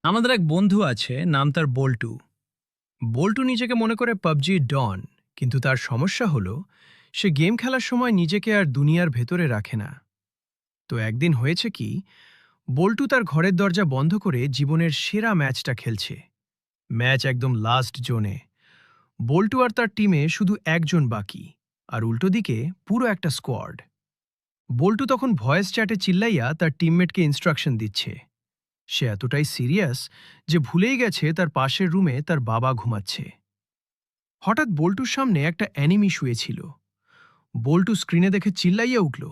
আমাদের এক বন্ধু আছে, নাম তার বল্টু। বল্টু নিজেকে মনে করে পাবজি ডন, কিন্তু তার সমস্যা হলো সে গেম খেলার সময় নিজেকে আর দুনিয়ার ভেতরে রাখে না। তো একদিন হয়েছে কি, বল্টু তার ঘরের দরজা বন্ধ করে জীবনের সেরা ম্যাচটা খেলছে। ম্যাচ একদম লাস্ট জোনে। বল্টু আর তার টিমে শুধু একজন বাকি, আর উল্টো দিকে পুরো একটা স্কোয়াড। বল্টু তখন ভয়েস চ্যাটে চিল্লাইয়া তার টিমমেটকে ইনস্ট্রাকশন দিচ্ছে। সে এতটাই সিরিয়াস যে ভুলেই গেছে তার পাশের রুমে তার বাবা ঘুমাচ্ছে। হঠাৎ বল্টুর সামনে একটা অ্যানিমি শুয়েছিল। বল্টু স্ক্রিনে দেখে চিল্লাইয়া উঠল,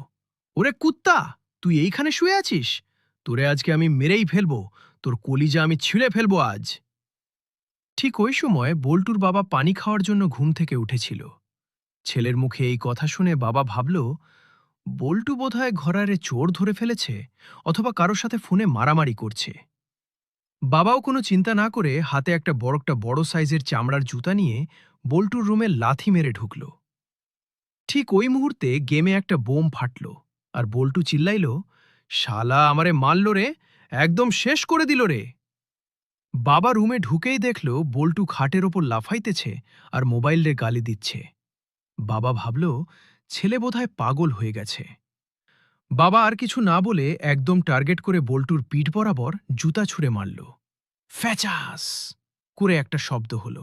ওরে কুত্তা, তুই এইখানে শুয়ে আছিস? তোরে আজকে আমি মেরেই ফেলবো, তোর কলিজা আমি ছিঁড়ে ফেলবো আজ। ঠিক ওই সময় বল্টুর বাবা পানি খাওয়ার জন্য ঘুম থেকে উঠেছিল। ছেলের মুখে এই কথা শুনে বাবা ভাবল, বল্টু বোধহয় ঘরারে চোর ধরে ফেলেছে, অথবা কারোর সাথে ফোনে মারামারি করছে। বাবাও কোনো চিন্তা না করে হাতে একটা বড় সাইজের চামড়ার জুতা নিয়ে বল্টুর রুমে লাথি মেরে ঢুকল। ঠিক ওই মুহূর্তে গেমে একটা বোম ফাটল, আর বল্টু চিল্লাইল, শালা আমারে মারল রে, একদম শেষ করে দিল রে। বাবা রুমে ঢুকেই দেখল বল্টু খাটের ওপর লাফাইতেছে আর মোবাইলে গালি দিচ্ছে। বাবা ভাবল, ছেলে বোধহয় পাগল হয়ে গেছে। বাবা আর কিছু না বলে একদম টার্গেট করে বল্টুর পিঠ বরাবর জুতা ছুঁড়ে মারল। ফ্যাচাস করে একটা শব্দ হল।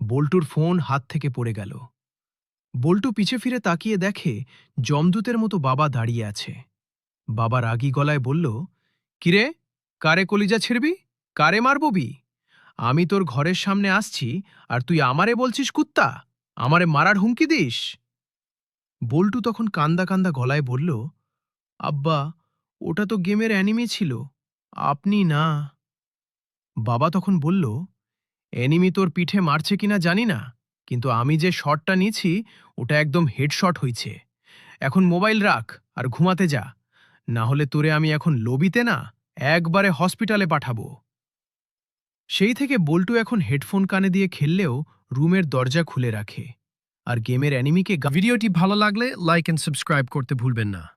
বল্টুর ফোন হাত থেকে পড়ে গেল। বল্টু পিছে ফিরে তাকিয়ে দেখে যমদূতের মতো বাবা দাঁড়িয়ে আছে। বাবা রাগী গলায় বলল, কিরে, কারে কলিজা ছিড়বি? কারে মারবি? আমি তোর ঘরের সামনে আসছি আর তুই আমারে বলছিস কুত্তা? আমারে মারার হুমকি দিস? বল্টু তখন কান্দা কান্দা গলায় বলল, আব্বা, ওটা তো গেমের অ্যানিমি ছিল, আপনি না। বাবা তখন বলল, এনিমি তোর পিঠে মারছে কিনা জানি না, কিন্তু আমি যে শটটা নিছি ওটা একদম হেডশট হইছে। এখন মোবাইল রাখ আর ঘুমাতে যা, না হলে তোরে আমি এখন লবিতে না, একবারে হসপিটালে পাঠাবো। সেই থেকে বল্টু এখন হেডফোন কানে দিয়ে খেললেও রুমের দরজা খুলে রাখে, আর গেমের অ্যানিমিকে। ভিডিওটি ভালো লাগলে লাইক এন্ড সাবস্ক্রাইব করতে ভুলবেন না।